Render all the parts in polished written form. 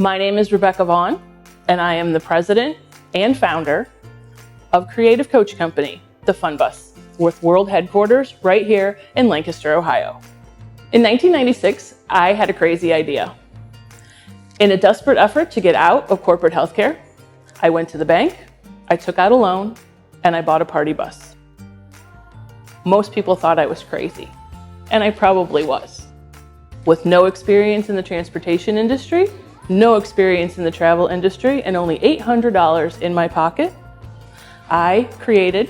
My name is Rebecca Vaughn, and I am the president and founder of Creative Coach Company, the Fun Bus, with world headquarters right here in Lancaster, Ohio. In 1996, I had a crazy idea. In a desperate effort to get out of corporate healthcare, I went to the bank, I took out a loan, and I bought a party bus. Most people thought I was crazy, and I probably was. With no experience in the transportation industry, no experience in the travel industry, and only $800 in my pocket, I created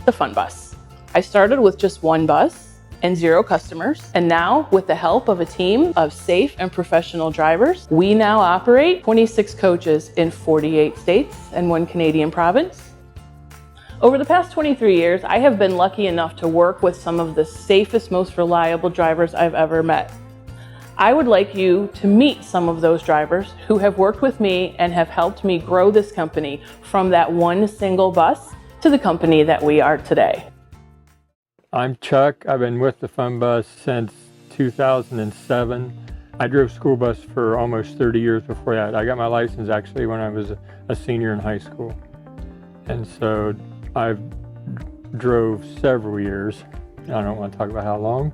the Fun Bus. I started with just one bus and 0 customers, and now with the help of a team of safe and professional drivers, we now operate 26 coaches in 48 states and 1 Canadian province. Over the past 23 years, I have been lucky enough to work with some of the safest, most reliable drivers I've ever met. I would like you to meet some of those drivers who have worked with me and have helped me grow this company from that one single bus to the company that we are today. I'm Chuck. I've been with the Fun Bus since 2007. I drove school bus for almost 30 years before that. I got my license actually when I was a senior in high school. And so I've drove several years. I don't want to talk about how long.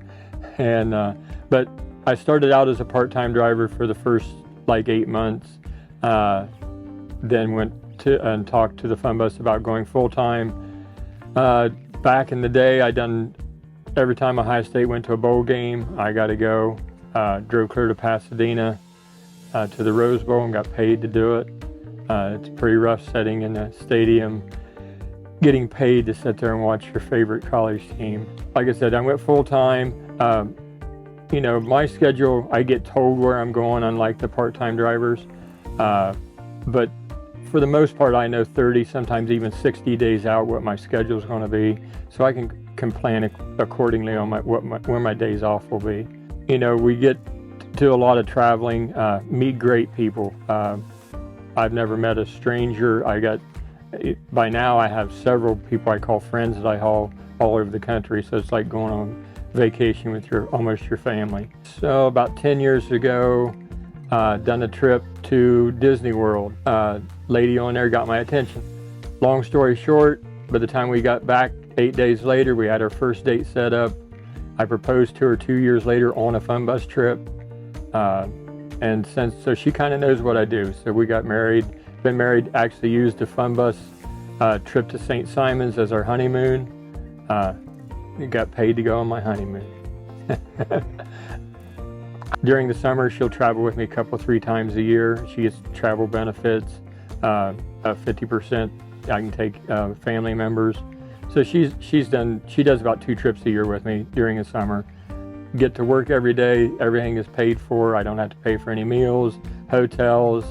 But I started out as a part-time driver for the first 8 months. Then went to and talked to the Fun Bus about going full-time. Back in the day, every time Ohio State went to a bowl game, I got to go. Drove clear to Pasadena to the Rose Bowl and got paid to do it. It's a pretty rough setting in a stadium, getting paid to sit there and watch your favorite college team. Like I said, I went full-time. My schedule, I get told where I'm going, unlike the part-time drivers. But for the most part, I know 30, sometimes even 60 days out what my schedule is going to be, so I can plan accordingly on where my days off will be. We get to a lot of traveling, meet great people. I've never met a stranger. By now I have several people I call friends that I haul all over the country, so it's like going on vacation with almost your family. So about 10 years ago, done a trip to Disney World. Lady on there got my attention. Long story short, by the time we got back 8 days later, we had our first date set up. I proposed to her 2 years later on a Fun Bus trip. So she kind of knows what I do. So we got married, been married, actually used the Fun Bus trip to St. Simon's as our honeymoon. Got paid to go on my honeymoon. During the summer, she'll travel with me 2-3 times a year. She gets travel benefits, 50% I can take family members. So she does about 2 trips a year with me during the summer. Get to work every day, everything is paid for. I don't have to pay for any meals, hotels,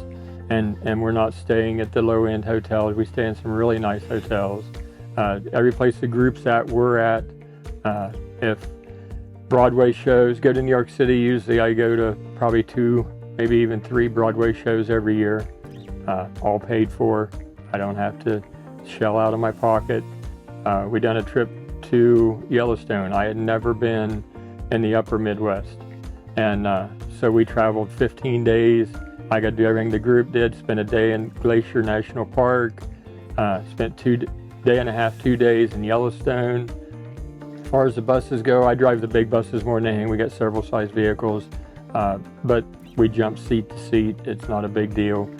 and we're not staying at the low-end hotels. We stay in some really nice hotels. Every place the group's at, we're at. If Broadway shows, go to New York City, usually I go to probably 2, maybe even 3 Broadway shows every year, all paid for. I don't have to shell out of my pocket. We done a trip to Yellowstone. I had never been in the upper Midwest. And so we traveled 15 days. I got to do everything the group did, spent a day in Glacier National Park, spent 2 days in Yellowstone. As far as the buses go, I drive the big buses more than anything. We got several size vehicles, but we jump seat to seat. It's not a big deal.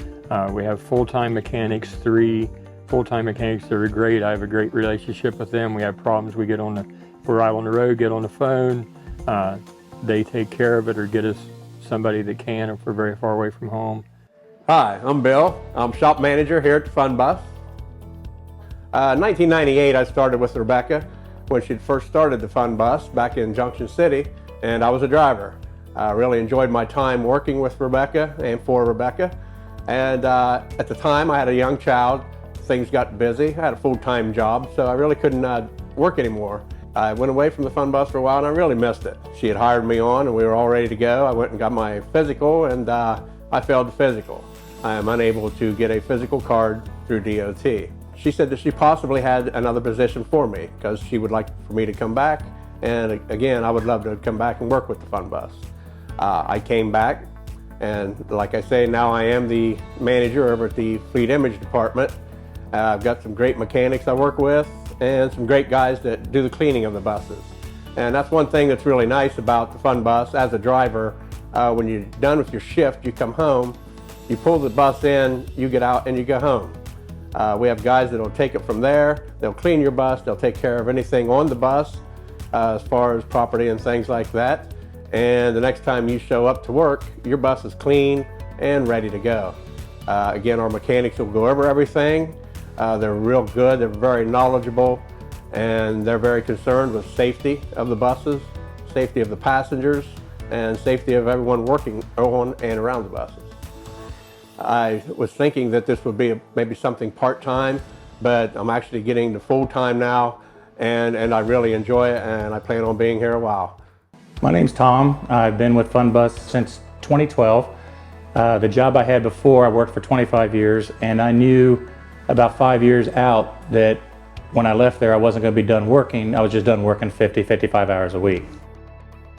We have full-time mechanics, 3 full-time mechanics that are great. I have a great relationship with them. We have problems, we're out on the road, get on the phone. They take care of it or get us somebody that can if we're very far away from home. Hi, I'm Bill. I'm shop manager here at the Fun Bus. 1998, I started with Rebecca when she first started the Fun Bus back in Junction City, and I was a driver. I really enjoyed my time working with Rebecca and for Rebecca. And at the time, I had a young child. Things got busy. I had a full-time job, so I really couldn't work anymore. I went away from the Fun Bus for a while, and I really missed it. She had hired me on, and we were all ready to go. I went and got my physical, and I failed the physical. I am unable to get a physical card through DOT. She said that she possibly had another position for me because she would like for me to come back. And again, I would love to come back and work with the Fun Bus. I came back. And like I say, now I am the manager over at the Fleet Image Department. I've got some great mechanics I work with and some great guys that do the cleaning of the buses. And that's one thing that's really nice about the Fun Bus. As a driver, when you're done with your shift, you come home, you pull the bus in, you get out and you go home. We have guys that'll take it from there, they'll clean your bus, they'll take care of anything on the bus as far as property and things like that. And the next time you show up to work, your bus is clean and ready to go. Again, our mechanics will go over everything. They're real good, they're very knowledgeable, and they're very concerned with safety of the buses, safety of the passengers, and safety of everyone working on and around the buses. I was thinking that this would be maybe something part-time, but I'm actually getting to full-time now, and I really enjoy it, and I plan on being here a while. My name's Tom. I've been with Fun Bus since 2012. The job I had before, I worked for 25 years, and I knew about 5 years out that when I left there, I wasn't going to be done working. I was just done working 50, 55 hours a week.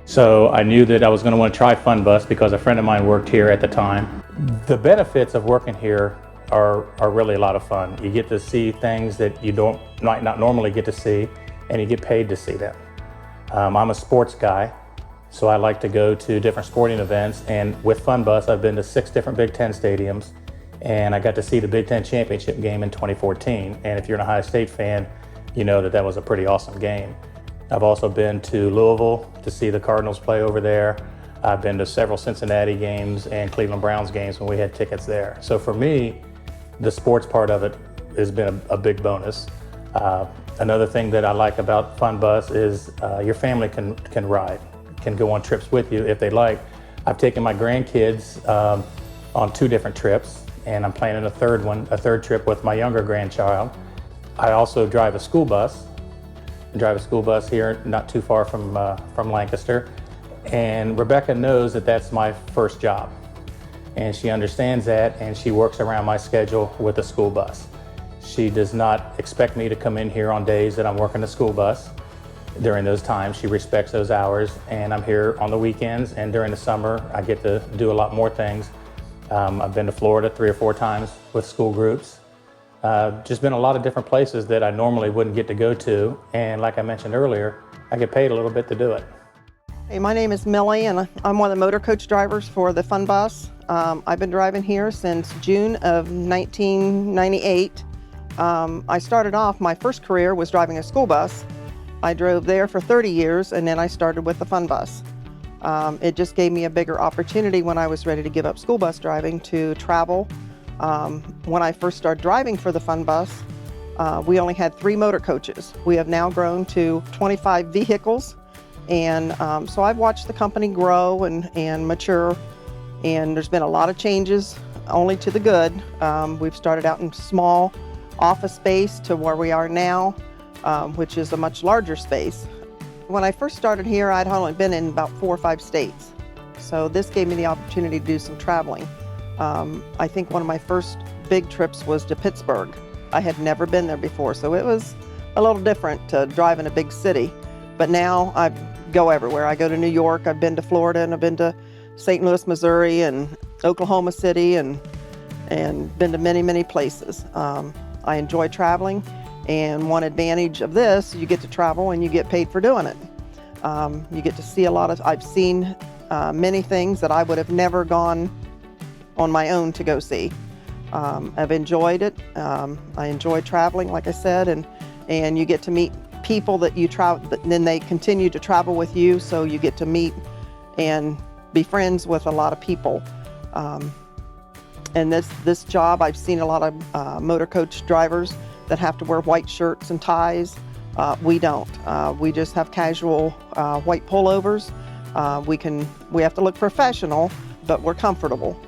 So I knew that I was going to want to try Fun Bus because a friend of mine worked here at the time. The benefits of working here are really a lot of fun. You get to see things that you might not normally get to see, and you get paid to see them. I'm a sports guy, so I like to go to different sporting events, and with Fun Bus, I've been to 6 different Big Ten stadiums, and I got to see the Big Ten championship game in 2014. And if you're an Ohio State fan, you know that that was a pretty awesome game. I've also been to Louisville to see the Cardinals play over there. I've been to several Cincinnati games and Cleveland Browns games when we had tickets there. So for me, the sports part of it has been a big bonus. Another thing that I like about Fun Bus is your family can ride, can go on trips with you if they like. I've taken my grandkids on 2 different trips, and I'm planning a third trip with my younger grandchild. I also drive a school bus. I drive a school bus here not too far from Lancaster. And Rebecca knows that that's my first job. And she understands that, and she works around my schedule with the school bus. She does not expect me to come in here on days that I'm working the school bus. During those times, she respects those hours, and I'm here on the weekends, and during the summer, I get to do a lot more things. I've been to Florida 3 or 4 times with school groups. Just been a lot of different places that I normally wouldn't get to go to, and like I mentioned earlier, I get paid a little bit to do it. Hey, my name is Millie, and I'm one of the motor coach drivers for the Fun Bus. I've been driving here since June of 1998. I started off, my first career was driving a school bus. I drove there for 30 years, and then I started with the Fun Bus. It just gave me a bigger opportunity when I was ready to give up school bus driving to travel. When I first started driving for the Fun Bus, we only had 3 motor coaches. We have now grown to 25 vehicles, and so I've watched the company grow and mature, and there's been a lot of changes, only to the good. We've started out in small office space to where we are now, which is a much larger space. When I first started here, I'd only been in about 4 or 5 states. So this gave me the opportunity to do some traveling. I think one of my first big trips was to Pittsburgh. I had never been there before, so it was a little different to drive in a big city. But now I go everywhere. I go to New York, I've been to Florida, and I've been to St. Louis, Missouri, and Oklahoma City, and been to many, many places. I enjoy traveling, and one advantage of this, you get to travel and you get paid for doing it. You get to see I've seen many things that I would have never gone on my own to go see. I've enjoyed it. I enjoy traveling, like I said, and you get to meet people that you travel, then they continue to travel with you, so you get to meet and be friends with a lot of people. And this job, I've seen a lot of motor coach drivers that have to wear white shirts and ties. We don't. We just have casual white pullovers. We have to look professional, but we're comfortable.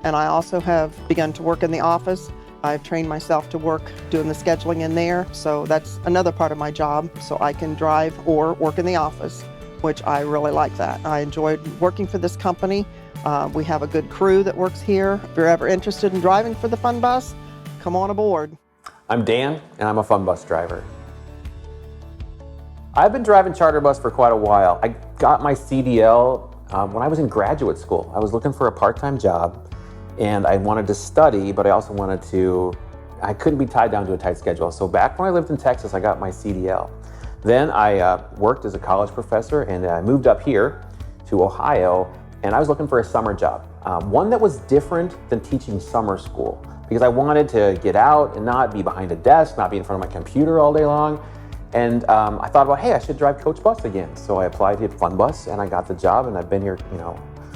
And I also have begun to work in the office. I've trained myself to work doing the scheduling in there, so that's another part of my job, so I can drive or work in the office, which I really like that. I enjoyed working for this company. We have a good crew that works here. If you're ever interested in driving for the Fun Bus, come on aboard. I'm Dan, and I'm a Fun Bus driver. I've been driving charter bus for quite a while. I got my CDL when I was in graduate school. I was looking for a part-time job, and I wanted to study, but I also I couldn't be tied down to a tight schedule. So back when I lived in Texas, I got my CDL. Then I worked as a college professor, and I moved up here to Ohio, and I was looking for a summer job. One that was different than teaching summer school, because I wanted to get out and not be behind a desk, not be in front of my computer all day long. And I thought about, hey, I should drive coach bus again. So I applied to Fun Bus, and I got the job, and I've been here,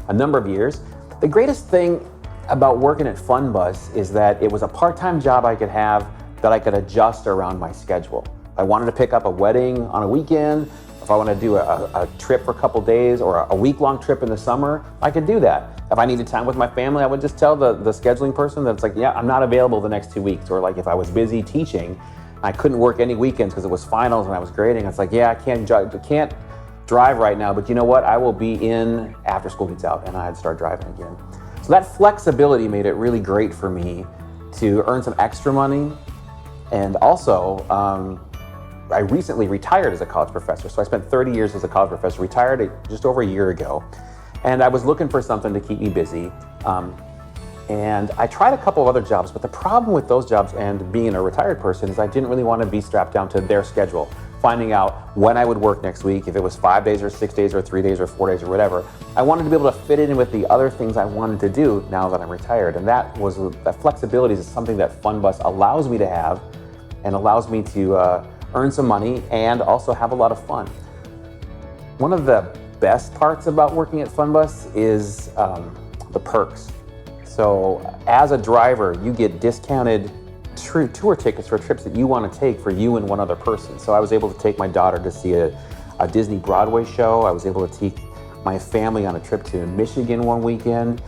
a number of years. The greatest thing about working at Fun Bus is that it was a part-time job I could have that I could adjust around my schedule. If I wanted to pick up a wedding on a weekend, if I wanted to do a trip for a couple days or a week-long trip in the summer, I could do that. If I needed time with my family, I would just tell the scheduling person that it's like, yeah, I'm not available the next 2 weeks. Or like if I was busy teaching, I couldn't work any weekends because it was finals and I was grading. It's like, yeah, I can't drive right now, but you know what? I will be in after school gets out, and I had to start driving again. So that flexibility made it really great for me to earn some extra money. And also, I recently retired as a college professor. So I spent 30 years as a college professor, retired just over a year ago. And I was looking for something to keep me busy. And I tried a couple of other jobs, but the problem with those jobs and being a retired person is I didn't really want to be strapped down to their schedule, finding out when I would work next week, if it was 5 days or 6 days or 3 days or 4 days or whatever. I wanted to be able to fit it in with the other things I wanted to do now that I'm retired. And that flexibility is something that Fun Bus allows me to have and allows me to earn some money and also have a lot of fun. One of the best parts about working at Fun Bus is the perks. So as a driver, you get discounted tour tickets for trips that you want to take for you and one other person. So I was able to take my daughter to see a Disney Broadway show. I was able to take my family on a trip to Michigan one weekend,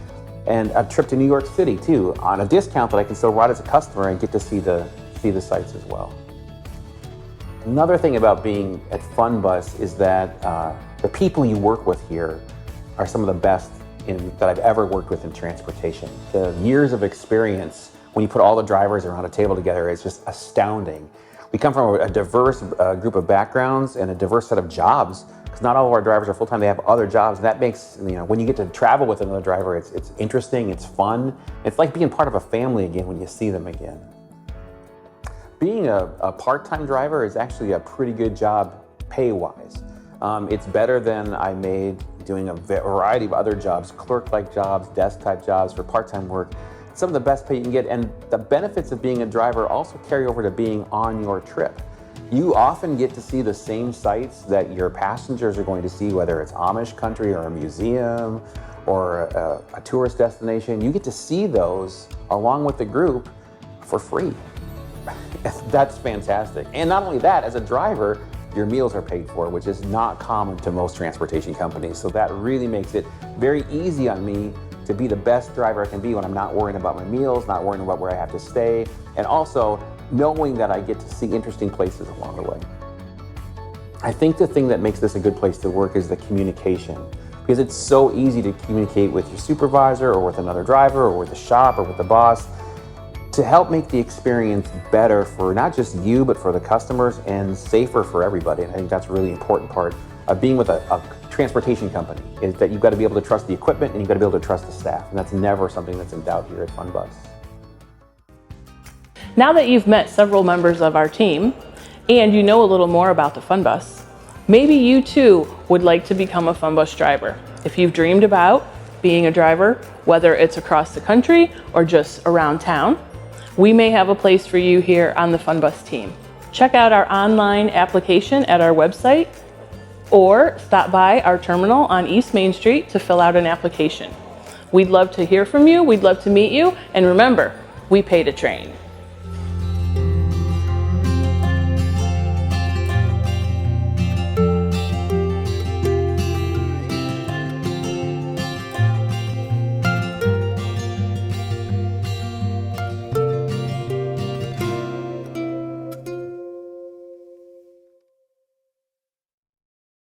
and a trip to New York City too, on a discount that I can still ride as a customer and get to see the sights as well. Another thing about being at Fun Bus is that the people you work with here are some of the best that I've ever worked with in transportation. The years of experience, when you put all the drivers around a table together, is just astounding. We come from a diverse group of backgrounds and a diverse set of jobs, because not all of our drivers are full-time, they have other jobs, and that makes, when you get to travel with another driver, it's interesting, it's fun. It's like being part of a family again when you see them again. Being a part-time driver is actually a pretty good job pay-wise. It's better than I made doing a variety of other jobs, clerk-like jobs, desk-type jobs for part-time work. It's some of the best pay you can get, and the benefits of being a driver also carry over to being on your trip. You often get to see the same sights that your passengers are going to see, whether it's Amish country or a museum or a tourist destination. You get to see those along with the group for free. That's fantastic. And not only that, as a driver, your meals are paid for, which is not common to most transportation companies. So that really makes it very easy on me to be the best driver I can be when I'm not worrying about my meals, not worrying about where I have to stay, and also knowing that I get to see interesting places along the way. I think the thing that makes this a good place to work is the communication, because it's so easy to communicate with your supervisor or with another driver or with the shop or with the boss to help make the experience better for not just you, but for the customers and safer for everybody. And I think that's a really important part of being with a transportation company, is that you've got to be able to trust the equipment and you've got to be able to trust the staff. And that's never something that's in doubt here at Fun Bus. Now that you've met several members of our team and you know a little more about the Fun Bus, maybe you too would like to become a Fun Bus driver. If you've dreamed about being a driver, whether it's across the country or just around town, we may have a place for you here on the Fun Bus team. Check out our online application at our website or stop by our terminal on East Main Street to fill out an application. We'd love to hear from you, we'd love to meet you, and remember, we pay to train.